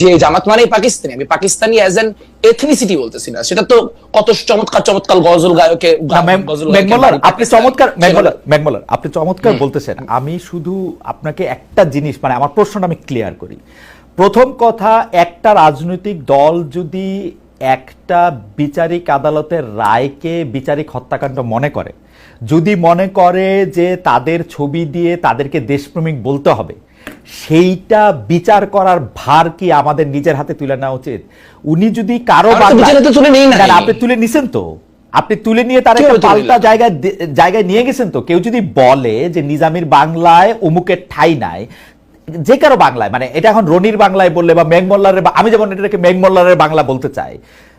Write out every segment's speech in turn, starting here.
যে জামাত মানেই পাকিস্তানি, আমি পাকিস্তানি অ্যাজ এন এথনিসিটি বলতেছি না। সেটা তো কত চমৎকার চমৎকার গজল গায়কে আপনি চমৎকার বলতেছেন। আমি শুধু আপনাকে একটা জিনিস, মানে আমার প্রশ্নটা আমি ক্লিয়ার করি। প্রথম কথা, একটা রাজনৈতিক দল যদি একটা বিচারিক আদালতের রায়কে বিচারিক হত্যাকাণ্ড মনে করে, যদি মনে করে যে তাদের ছবি দিয়ে তাদেরকে দেশপ্রেমিক বলতে হবে, সেইটা বিচার করার ভার কি আমাদের নিজের হাতে তুলে নেওয়া উচিত? উনি যদি কারো আপনি তুলে নিছেন, তো আপনি তুলে নিয়ে তার একটা পাল্টা জায়গায় নিয়ে গেছেন। তো কেউ যদি বলে যে নিজামীর বাংলায় অমুকের ঠাই নাই, যে কারো বাংলায়, মানে এটা এখন রনির বাংলায় বললে বা মেঘমল্লারের, আমি যেমন এটাকে মেঘমল্লারের বাংলা বলতে চাই,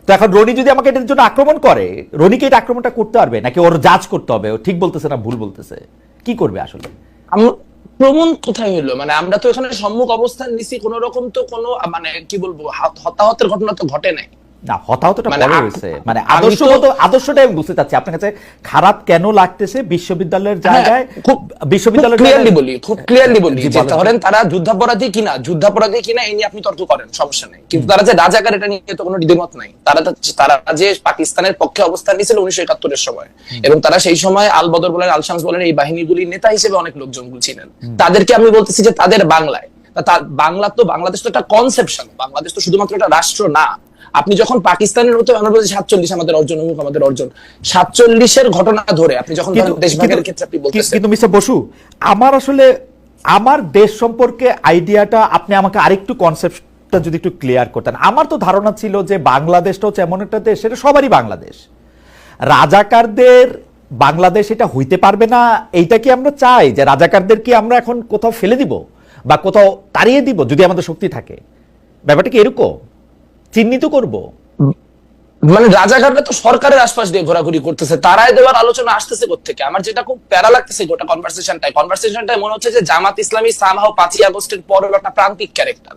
তো এখন রনি যদি আমাকে এটার জন্য আক্রমণ করে, রনিকে এটা আক্রমণটা করতে পারবে নাকি ওর জাজ করতে হবে ও ঠিক বলতেছে না ভুল বলতেছে? কি করবে আসলে? প্রমাণ কোথায় হলো? মানে আমরা তো এখানে সম্মুখ অবস্থান নিছি, কোন রকম তো কোনো মানে কি বলবো হতাহতের ঘটনা তো ঘটে নাই। না, হতাহতটা পরে হয়েছে, মানে আদর্শটা আমি বুঝতে চাচ্ছি আপনার কাছে খারাপ কেন লাগতেছে বিশ্ববিদ্যালয়ের জায়গায়। বিশ্ববিদ্যালয় খুব ক্লিয়ারলি বলি যে ধরেন তারা যুদ্ধাপরাধী কিনা এই নিয়ে আপনি তর্ক করেন, সমস্যা নেই, কিন্তু তারা যে রাজাকার এটা নিয়ে তো কোনো দ্বিমত নাই। তারা যে পাকিস্তানের পক্ষে অবস্থান নিয়েছিল 1971-এর সময়, এবং তারা সেই সময় আল বদর বলেন, আল শামস বলেন, এই বাহিনীগুলির নেতা হিসেবে অনেক লোকজন ছিলেন। তাদেরকে আমি বলতেছি যে তাদের বাংলায়, বাংলা তো, বাংলাদেশ তো একটা কনসেপশন, বাংলাদেশ তো শুধুমাত্র একটা রাষ্ট্র না। আপনি যখন পাকিস্তানের মতো, আমরা বলছি 47 আমাদের অর্জন, আমাদের অর্জন 47-এর ঘটনা ধরে আপনি যখন দেশভাগের ক্ষেত্রে আপনি বলতেছেন। কিন্তু মিস্টার বসু, আমার আসলে আমার দেশ সম্পর্কে আইডিয়াটা আপনি আমাকে আরেকটু কনসেপ্টটা যদি একটু ক্লিয়ার করতেন। আমার তো ধারণা ছিল যে বাংলাদেশটা হচ্ছে এমন একটা দেশ, সেটা সবারই বাংলাদেশ, রাজাকারদের বাংলাদেশ এটা হইতে পারবে না। এইটা কি আমরা চাই যে রাজাকারদের কি আমরা এখন কোথাও ফেলে দিব বা কোথাও তাড়িয়ে দিব যদি আমাদের শক্তি থাকে? ব্যাপারটা কি এরকম চিহ্নিত করব? মানে রাজাঘাটে তো সরকারের আশপাশ দিয়ে ঘোরাঘুরি করতেছে, তারাই দেওয়ার আলোচনা আসতেছে কোত্থেকে? আমার যেটা খুব প্যারা লাগতেছে গোটা কনভারসেশনটাই মনে হচ্ছে যে জামাত ইসলামী সামহাও 5ই আগস্টের পর একটা প্রান্তিক ক্যারেক্টার।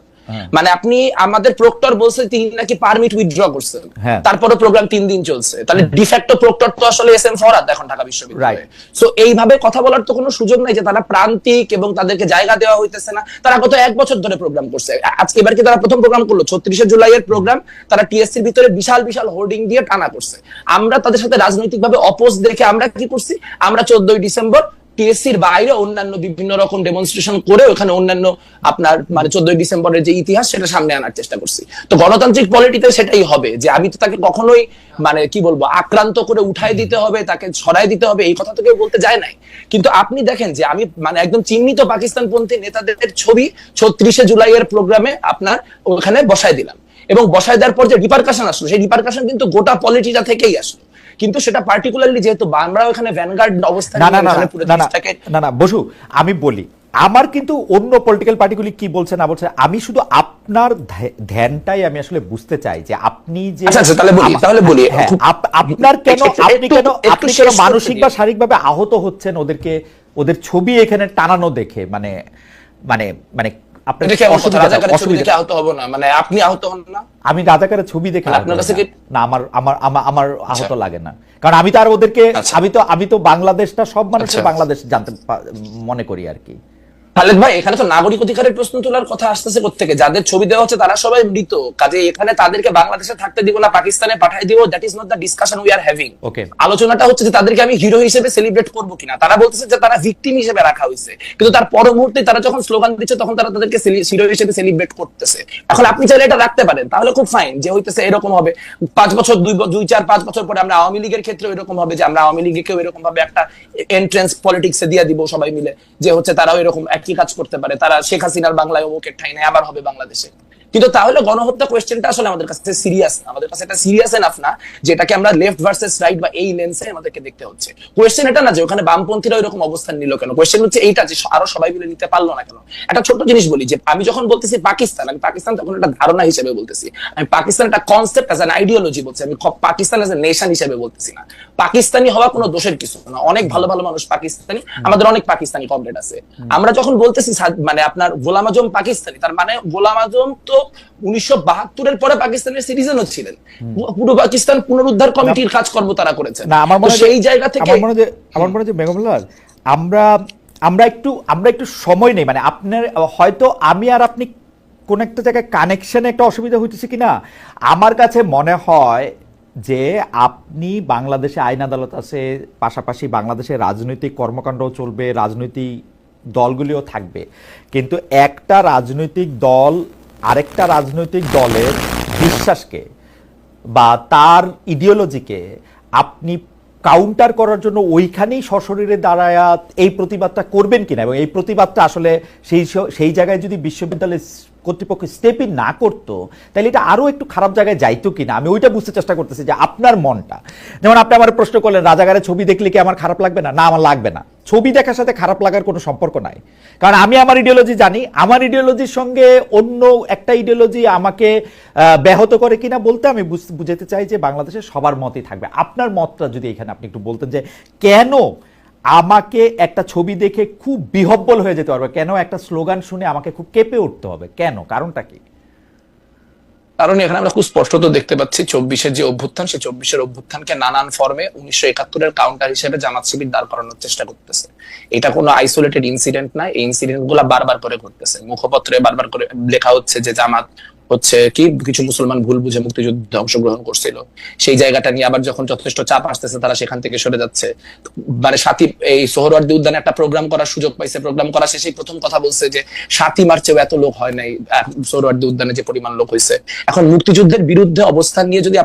মানে আপনি, আমাদের প্রক্টর বলছে তিনি নাকি পারমিট উইথড্র করছেন, তারপরে প্রোগ্রাম 3 দিন চলছে, তাহলে ডিফ্যাক্টো প্রক্টর তো আসলে এস এম ফরহাদ এখন ঢাকা বিশ্ববিদ্যালয়ে। সো এইভাবে কথা বলার তো কোনো সুযোগ নাই যে তারা প্রান্তিক এবং তাদেরকে জায়গা দেওয়া হইতেছে না। তারা গত 1 বছর ধরে প্রোগ্রাম করছে, আজকে এবার কি তারা প্রথম প্রোগ্রাম করলো? 36শে জুলাইয়ের প্রোগ্রাম তারা টিএসসির ভিতরে বিশাল বিশাল হোর্ডিং দিয়ে টানা করছে। আমরা তাদের সাথে রাজনৈতিক ভাবে অপোজ দেখে আমরা কি করছি? আমরা 14ই ডিসেম্বর টিএসসির বাইরে অন্যান্য বিভিন্ন রকম ডেমনস্ট্রেশন করে ওখানে অন্যান্য আপনার মানে 14ই ডিসেম্বরের যে ইতিহাস সেটা সামনে আনার চেষ্টা করছি। তো গণতান্ত্রিক পলিটিতে সেটাই হবে যে আমি তো তাকে কখনোই মানে কি বলবো আক্রান্ত করে উঠাই দিতে হবে, তাকে ছড়াই দিতে হবে, এই কথা তো কেউ বলতে যায় নাই। কিন্তু আপনি দেখেন যে আমি মানে একদম চিহ্নিত পাকিস্তানপন্থী নেতাদের ছবি 36শে জুলাইয়ের প্রোগ্রামে আপনার ওখানে বসায় দিলাম, এবং বসায় দেওয়ার পর যে রিপারকাশন আসলো, সেই রিপারকাশন কিন্তু গোটা পলিটিটা থেকেই আসলো। কিন্তু সেটা পার্টিকুলারলি যেহেতু আমরা ওখানে ভ্যানগার্ড অবস্থায়, না বসু, আমি বলি আমার কিন্তু অন্য পলিটিক্যাল পার্টিগুলি কি বলছে না বলছে, আমি শুধু আপনার ধ্যানটাই আমি আসলে বুঝতে চাই যে আপনি যে তাহলে বলি আপনার কেন আপনি কেন মানসিক বা শারীরিকভাবে আহত হচ্ছেন ওদের ছবি এখানে টানানো দেখে? মানে মানে মানে আপনি আহত হন না? আমি রাজাকারের ছবি দেখে না, আমার আহত লাগে না, কারণ আমি তো আর ওদেরকে, আমি তো বাংলাদেশটা সব মানুষের বাংলাদেশ জানতে মনে করি আর কি। খালেদ ভাই, এখানে তো নাগরিক অধিকারের প্রশ্ন তোলার কথা আসতেছে কোত্থেকে? যাদের ছবি দেওয়া হচ্ছে তারা সবাই মৃত, কাজে এখানে তাদেরকে বাংলাদেশে থাকতে দিব না পাকিস্তানে পাঠিয়ে দিব, that is not the discussion we are having. আলোচনাটা হচ্ছে যে তাদেরকে আমি হিরো হিসেবে সেলিব্রেট করব কিনা। তারা বলতেছে যে তারা ভিকটিম হিসেবে রাখা হয়েছে, কিন্তু তার পর মুহূর্তে তারা যখন স্লোগান দিচ্ছে তখন তারা তাদেরকে হিরো হিসেবে সেলিব্রেট করতেছে। এখন আপনি চাইলে এটা রাখতে পারেন, তাহলে খুব ফাইন, যে হইতেছে এরকম হবে 5 বছর 2-4-5 বছর পরে আমরা আওয়ামী লীগের ক্ষেত্রে এরকম হবে যে আমরা আওয়ামী লীগকেও এরকম ভাবে একটা এন্ট্রান্স পলিটিক্সে দিয়ে দিব সবাই মিলে, যে হচ্ছে তারাও এরকম একই কাজ করতে পারে, তারা শেখ হাসিনার বাংলায় অমুকের ঠাই নাই আবার হবে বাংলাদেশে। কিন্তু তাহলে গণহত্যা কোয়েশ্চেনটা আসলে আমাদের কাছে সিরিয়াস না, আমাদের কাছে এটা সিরিয়াস এনাফ না যেটাকে আমরা লেফট ভার্সেস রাইট বা এই লেন্সে আমাদেরকে দেখতে হচ্ছে। কোয়েশ্চেন এটা না যে ওখানে বামপন্থীরা এরকম অবস্থান নিল কেন, কোয়েশ্চেন হচ্ছে এইটা যে আরো সবাই মিলে নিতে পারলো না কেন। একটা ছোট জিনিস বলি, যে আমি যখন বলতেছি পাকিস্তান, আমি পাকিস্তান তখন একটা ধারণা হিসেবে বলতেছি, আমি পাকিস্তান একটা কনসেপ্ট অ্যাজ অ্যান আইডিওলজি বলছি, আমি পাকিস্তান অ্যাজ এ নেশন হিসেবে বলতেছি না। পাকিস্তানি হওয়া কোনো দোষের কিছু না, অনেক ভালো ভালো মানুষ পাকিস্তানি, আমাদের অনেক পাকিস্তানি কমরেড আছে। আমরা যখন বলতেছি মানে আপনার গোলাম আজম পাকিস্তানি, তার মানে গোলাম আজম তো 1972-এর পরে পাকিস্তানের সিটিজেনও ছিলেন, পুরো পাকিস্তান পুনরুদ্ধার কমিটির কাজকর্ম তারা করেছেন। সেই জায়গা থেকে আমার মনে হয় মেঘমুল্লাহ, আমরা একটু সময় নেই, মানে আপনার হয়তো আমি আর আপনি কোন একটা জায়গায় কানেকশনে একটা অসুবিধা হইতেছে কিনা। আমার কাছে মনে হয় যে আপনি বাংলাদেশে আইন আদালত আছে, পাশাপাশি বাংলাদেশে রাজনৈতিক কর্মকাণ্ডও চলবে, রাজনৈতিক দলগুলিও থাকবে, কিন্তু একটা রাজনৈতিক দল আরেকটা রাজনৈতিক দলের বিশ্বাসকে বা তার ইডিওলজিকে আপনি কাউন্টার করার জন্য ওইখানেই সশরীরে দাঁড়ায় এই প্রতিবাদটা করবেন কিনা, এবং এই প্রতিবাদটা আসলে সেই জায়গায় যদি বিশ্ববিদ্যালয় কর্তৃপক্ষ স্টেপ ইন না করতো তাহলে এটা আরো একটু খারাপ জায়গায় যাইতো কিনা, আমি ওইটা বুঝতে চেষ্টা করতেছি যে আপনার মনটা। যেমন আপনি আমার প্রশ্ন করলেন রাজাকারের ছবি দেখলে কি আমার খারাপ লাগবে না, না আমার লাগবে না। ছবি দেখার সাথে খারাপ লাগার কোনো সম্পর্ক নাই, কারণ আমি আমার ইডিওলজি জানি, আমার ইডিওলজির সঙ্গে অন্য একটা ইডিওলজি আমাকে ব্যাহত করে কিনা বলতে আমি বুঝাতে চাই যে বাংলাদেশের সবার মতই থাকবে। আপনার মতটা যদি এখানে আপনি একটু বলতেন যে কেন আমাকে একটা ছবি দেখে খুব বিহব্বল হয়ে যেতে পারবে, কেন একটা স্লোগান শুনে আমাকে খুব কেঁপে উঠতে হবে, কেন, কারণটা কি? কারণ এখানে আমরা খুব স্পষ্টত দেখতে পাচ্ছি 24-এর যে অভ্যুত্থান, সেই 24-এর অভ্যুত্থানকে নানান ফর্মে 1971-এর কাউন্টার হিসেবে জামাত শিবির দাঁড় করানোর চেষ্টা করতেছে। এটা কোনো আইসোলেটেড ইনসিডেন্ট না, এই ইনসিডেন্ট গুলা বারবার করে ঘটতেছে। মুখপত্রে বারবার করে লেখা হচ্ছে যে জামাত হচ্ছে কি কিছু মুসলমান ভুল বুঝে মুক্তিযুদ্ধে অংশগ্রহণ করছিল, সেই জায়গাটা নিয়ে আবার যখন যথেষ্ট চাপ আসতেছে তারা সেখান থেকে সরে যাচ্ছে। মানে এই সোহরাওয়ার্দী উদ্যানে একটা প্রোগ্রাম করার সুযোগ পাইছে, প্রোগ্রাম করা শেষেই প্রথম কথা বলছে যে 7ই মার্চেও এত লোক হয় নাই সোহরাওয়ার্দী উদ্যানে যে পরিমাণ লোক হয়েছে। এখন মুক্তিযুদ্ধের বিরুদ্ধে অবস্থান নিয়ে যদি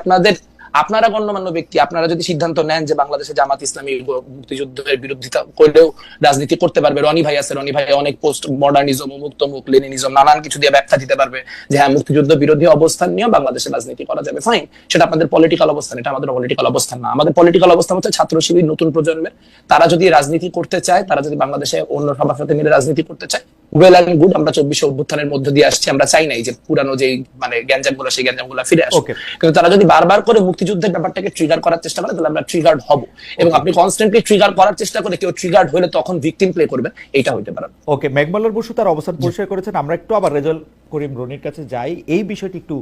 আপনারা গণ্যমান্য ব্যক্তি আপনারা যদি সিদ্ধান্ত নেন যে বাংলাদেশে জামাত ইসলামী মুক্তিযুদ্ধের বিরোধিতা করলেও রাজনীতি করতে পারবে, রনি ভাই আছে, রনি ভাই অনেক পোস্ট মডার্নিজম, মুক্ত মুখ, লেনিনিজম নানান কিছু দিয়ে ব্যাখ্যা দিতে পারবে যে হ্যাঁ মুক্তিযুদ্ধ বিরোধী অবস্থান নিয়ে বাংলাদেশে রাজনীতি করা যাবে, ফাইন, সেটা আপনাদের পলিটিক্যাল অবস্থান, এটা আমাদের পলিটিক্যাল অবস্থান না। আমাদের পলিটিক্যাল অবস্থান হচ্ছে ছাত্র শিবির নতুন প্রজন্মের, তারা যদি রাজনীতি করতে চায়, তারা যদি বাংলাদেশে অন্য সবার সাথে মিলে রাজনীতি করতে চায়, ওয়েল অ্যান্ড গুড। আমরা 24 অভ্যুত্থানের মধ্য দিয়ে আসছি, আমরা চাই নাই যে পুরানো যে মানে গ্যাঞ্জাম গুলো সেই গ্যাঞ্জাম গুলো ফিরে আসে, কিন্তু তারা যদি বারবার করে মুক্তিযুদ্ধের ব্যাপারটাকে ট্রিগার করার চেষ্টা করে তাহলে আমরা ট্রিগার্ড হব, এবং আপনি কনস্ট্যান্টলি ট্রিগার করার চেষ্টা করে কেউ ট্রিগার্ড হলে তখন ভিকটিম প্লে করবে, এটা হইতে পারে। ওকে, মেঘমাল্লার বসু তার অবস্থান পরিষ্কার করেছেন। আমরা একটু আবার রেজাউল করিম রনির কাছে যাই এই বিষয়টি একটু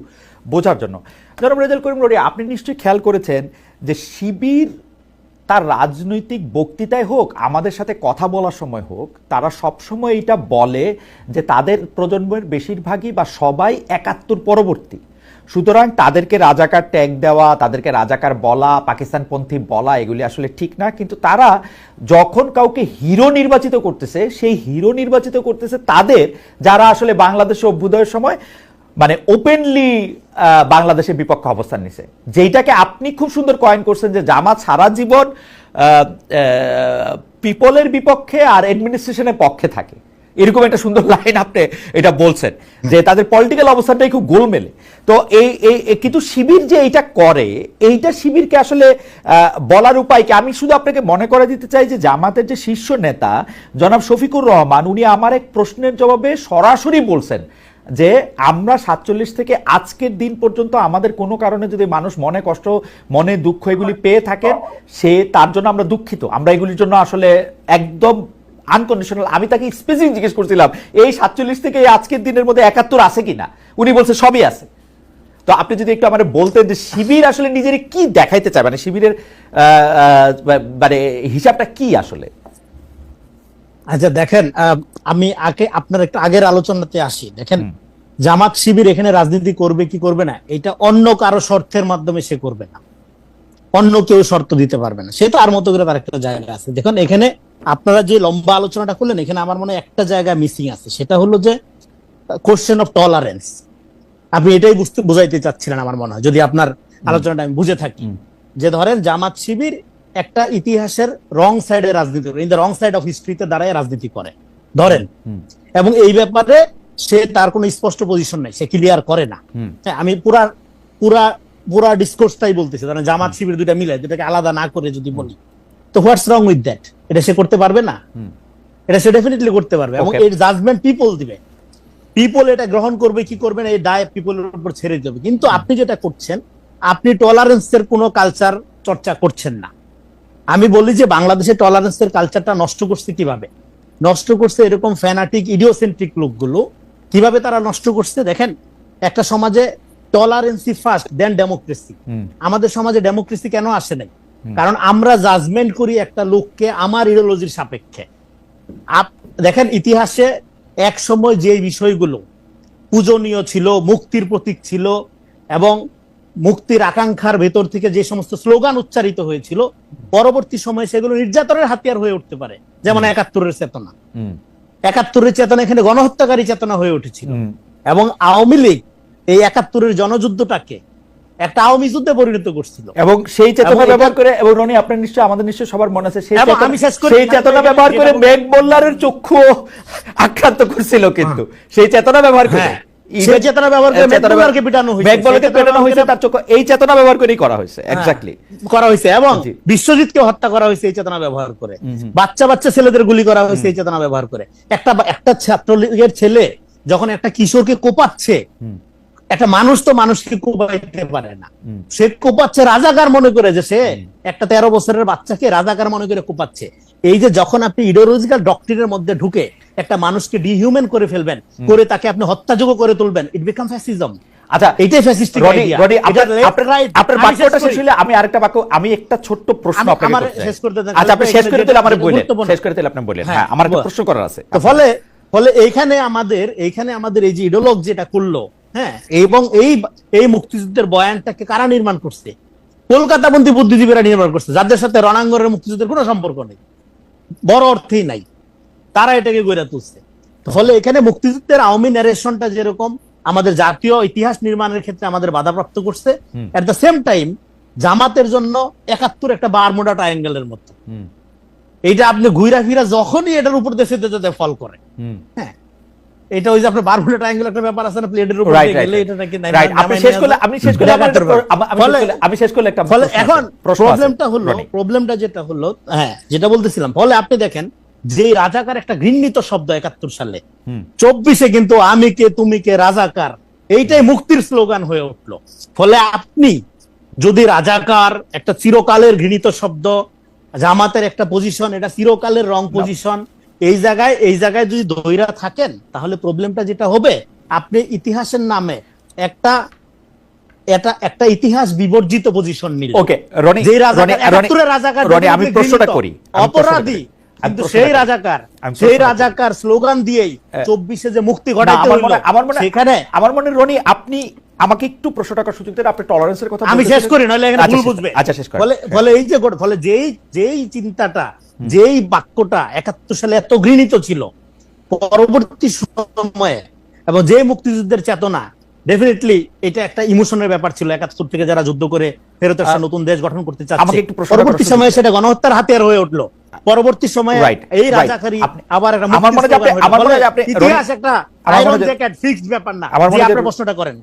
বোঝার জন্য। জনাব রেজাউল করিম রনি, আপনি নিশ্চয়ই খেয়াল করেছেন যে শিবির তার রাজনৈতিক বক্তৃতায় হোক, আমাদের সাথে কথা বলার সময় হোক, তারা সবসময় এটা বলে যে তাদের প্রজন্মের বেশিরভাগই বা সবাই 71 পরবর্তী, সুতরাং তাদেরকে রাজাকার ট্যাগ দেওয়া, তাদেরকে রাজাকার বলা, পাকিস্তানপন্থী বলা এগুলি আসলে ঠিক না। কিন্তু তারা যখন কাউকে হিরো নির্বাচিত করতেছে, সেই হিরো নির্বাচিত করতেছে তাদের যারা আসলে বাংলাদেশে অভ্যুদয়ের সময় মানে ওপেনলি বাংলাদেশের বিপক্ষে অবস্থান নিছে, যেটাকে আপনি খুব সুন্দর কয়েন করছেন যে জামাত সারা জীবন পিপলের বিপক্ষে আর অ্যাডমিনিস্ট্রেশনের পক্ষে থাকে, এরকম একটা সুন্দর লাইন আপনি এটা বলছেন যে তাদের পলিটিক্যাল অবস্থানটাই খুব গোলমেলে। তো এই কিন্তু শিবির যে এইটা করে, এইটা শিবিরকে আসলে বলার উপায় কি? আমি শুধু আপনাকে মনে করে দিতে চাই যে জামাতের যে শীর্ষ নেতা জনাব শফিকুর রহমান, উনি আমার এক প্রশ্নের জবাবে সরাসরি বলছেন যে আমরা 47 থেকে আজকের দিন পর্যন্ত আমাদের কোনো কারণে যদি মানুষ মনে কষ্ট, মনে দুঃখ এগুলি পেয়ে থাকেন, সে তার জন্য আমরা দুঃখিত, আমরা এগুলির জন্য আসলে একদম আনকন্ডিশনাল। আমি তাকে স্পেসিফিক জিজ্ঞেস করছিলাম এই 47 থেকে এই আজকের দিনের মধ্যে 71 আছে কিনা, উনি বলছে সবই আছে। তো আপনি যদি একটু আমাদের বলতেন যে শিবির আসলে নিজের কি দেখাইতে চায়, মানে শিবিরের মানে হিসাবটা কি আসলে? আচ্ছা দেখেন, আমি আপনার একটা আগের আলোচনাতে আসি। দেখেন, জামাত শিবির এখানে রাজনীতি করবে কি করবে না, এটা অন্য কারো শর্তের মাধ্যমে সে করবে না, অন্য কেউ শর্ত দিতে পারবে না, সে তো আর মতো করে তার একটা জায়গা আছে। দেখুন এখানে আপনারা যে লম্বা আলোচনাটা করলেন, এখানে আমার মনে হয় একটা জায়গা মিসিং আছে, সেটা হলো যে কোশ্চেন অফ টলারেন্স। আপনি এটাই বুঝাইতে চাচ্ছিলেন আমার মনে হয়, যদি আপনার আলোচনাটা আমি বুঝে থাকি, যে ধরেন জামাত শিবির একটা ইতিহাসের রং সাইডে রাজনীতি করে, in the wrong side of হিস্ট্রিতে দাঁড়ায় রাজনীতি করে ধরেন, এবং এই ব্যাপারে সে তার কোনো স্পষ্ট পজিশন নাই, সে ক্লিয়ার করে না। আমি পুরা ডিসকোর্সটাই বলতেছি, ধরেন জামাত শিবির দুইটা মিলে, দুটাকে আলাদা না করে যদি বলি, তো হোয়াটস রং উইথ দ্যাট? এটা সে করতে পারবে না? এটা সে ডেফিনেটলি করতে পারবে, এবং এর জাজমেন্ট পিপল দিবে। পিপল এটা গ্রহণ করবে কি করবে না, এই দায় পিপলের উপর ছেড়ে দেবে। কিন্তু আপনি যেটা করছেন, আপনি টলারেন্সের কোনো কালচার চর্চা করছেন না। আমি বলি যে বাংলাদেশে টলারেন্সের কালচারটা নষ্ট করছে কিভাবে? নষ্ট করছে এরকম ফ্যানাটিক ইডিওসেন্ট্রিক লোকগুলো। কিভাবে তারা নষ্ট করছে? দেখেন, একটা সমাজে টলারেন্সি ফার্স্ট দেন ডেমোক্রেসি। আমাদের সমাজে ডেমোক্রেসি কেন আসে নাই? কারণ আমরা জাজমেন্ট করি একটা লোককে আমার ইডিওলজির সাপেক্ষে। দেখেন ইতিহাসে এক সময় যে বিষয়গুলো পূজনীয় ছিল, মুক্তির প্রতীক ছিল, এবং মুক্তির আকাঙ্ক্ষার ভেতর থেকে যে সমস্ত স্লোগান উচ্চারিত হয়েছিল পরবর্তী সময়ে সেগুলো নির্যাতনের হাতিয়ার হয়ে উঠতে পারে, যেমন ৭১-এর চেতনা। ৭১-এর চেতনা এখানে গণহত্যাকারী চেতনা হয়ে উঠেছিল, এবং আওয়ামী লীগ এই ৭১-এর জনযুদ্ধটাকে একটা আওয়ামী যুদ্ধে পরিণত করছিল। এবং সেই চেতনা এবং ব্যবহার করে, এবং রনি আপনার নিশ্চয়, আমাদের নিশ্চয় সবার মনে আছে, এবং আমি শেষ করি, সেই চেতনা ব্যবহার করে মেঘ মোল্লারের চক্ষু আক্রান্ত করছিল, কিন্তু সেই চেতনা ব্যবহার করে, সেই চেতনা ব্যবহার করে মেঘ মোল্লারকে পিটানো হয়েছে, মেঘ মোল্লারকে পেটানো হয়েছে, তার চক্ষু, এই চেতনা ব্যবহার করেই করা হয়েছে, এক্স্যাক্টলি করা হয়েছে। এবং বিশ্বজিৎকে হত্যা করা হয়েছে এই চেতনা ব্যবহার করে, বাচ্চা বাচ্চা ছেলেদের গুলি করা হয়েছে এই চেতনা ব্যবহার করে। একটা ছাত্রলীগের ছেলে যখন একটা কিশোরকে কোপাচ্ছে, একটা মানুষ তো মানুষকে কোপাইতে পারে না, সে কোপাচ্ছে রাজাকার মনে করে, যে সে একটা 13 বছরের বাচ্চাকে রাজাকার মনে করে কোপাচ্ছে। এই যে যখন আপনি ইডিওলজিক্যাল ডক্ট্রিনের মধ্যে ঢুকে একটা মানুষকে ডিহিউম্যান করে ফেলবেন, করে তাকে আপনি হত্যাযোগ্য করে তুলবেন, ইট বিকাম ফ্যাসিজম। আচ্ছা, এইটাই ফ্যাসিস্টিক আইডিয়া। আপনার বাক্যটা শেষ হইলে আমি আরেকটা বাক্য, আমি একটা ছোট্ট প্রশ্ন আপনাকে করতে চাই। শেষ করতে দেন। আচ্ছা, আপনি শেষ করে দিলে আমারে বলেন, শেষ করে দিলে আপনি বলেন। হ্যাঁ, আমার একটা প্রশ্ন করার আছে। তো ফলে এইখানে আমাদের এই যে ইডিওলগ যেটা করলো, হ্যাঁ, এবং এই মুক্তিযুদ্ধের বয়ানটাকে কারা নির্মাণ করছে? কলকাতাপন্থী বুদ্ধিজীবীরা নির্মাণ করছে, যাদের সাথে রণাঙ্গনের মুক্তিযুদ্ধের কোনো সম্পর্ক নেই, বড় অর্থেই নাই, তারা এটাকে গড়ে তুলছে। ফলে এখানে মুক্তিযুদ্ধের আওয়ামী ন্যারেশনটা যেরকম আমাদের জাতীয় ইতিহাস নির্মাণের ক্ষেত্রে আমাদের বাধাপ্রাপ্ত করছে, এট দ্য সেম টাইম জামাতের জন্য ৭১ একটা বারমুডা ট্রায়াঙ্গেলের মতো। এইটা আপনি ঘুরা ফিরা যখনই এটার উপর দেশে যেতে ফল করে, হ্যাঁ, এটা ওই যে আপনার বারমুডা ট্রায়াঙ্গেল একটা ব্যাপার আছে না, প্লেটের উপর গেলে এটা নাকি আপনি শেষ করলে একটা, ফলে এখন প্রবলেমটা যেটা হলো, হ্যাঁ, যেটা বলতেছিলাম, ফলে আপনি দেখেন যে রাজাকার একটা ঘৃণিত শব্দ ৭১ সালে, ২৪-এ কিন্তু আমি কে তুমি কে রাজাকার, এইটাই মুক্তির স্লোগান হয়ে উঠলো। ফলে আপনি যদি রাজাকার একটা চিরকালের ঘৃণিত শব্দ, জামাতের একটা পজিশন, এটা চিরকালের রং পজিশন, এই জায়গায় যদি ধৈর্য থাকেন, তাহলে প্রবলেমটা যেটা হবে, আপনি ইতিহাসের নামে একটা ইতিহাস বিবর্জিত পজিশন নিলেন। ওকে রনি, যে রাজাকার আমি প্রশ্নটা করি, অপরাধী, কিন্তু সেই রাজাকার স্লোগান দিয়েই ২৪-এ যে মুক্তি ঘটাইতে হলো, আমার মনে রনি, আপনি আমাকে একটু প্রশ্নটা করার সুযোগ দেন। আপনি টলারেন্সের কথা আমি শেষ করি, নইলে এখানে ভুল বুঝবে। আচ্ছা, শেষ করেন। ফলে যেই চিন্তাটা, যেই বাক্যটা ৭১ সালে এত ঘৃণিত ছিল, পরবর্তী সময়ে এবং যে মুক্তিযুদ্ধের চেতনা, ডেফিনেটলি এটা একটা ইমোশনের ব্যাপার ছিল। ৭১ থেকে যারা যুদ্ধ করে ফেরত আসা নতুন দেশ গঠন করতে চাচ্ছে, পরবর্তী সময়ে সেটা গণহত্যার হাতিয়ার হয়ে উঠলো। পরবর্তী সময়ে এই রাজাকারী আবার একটা ইতিহাস একটা আয়রন জ্যাকেট ফিক্সড ব্যাপার না। যে আপনি প্রশ্নটা করেন।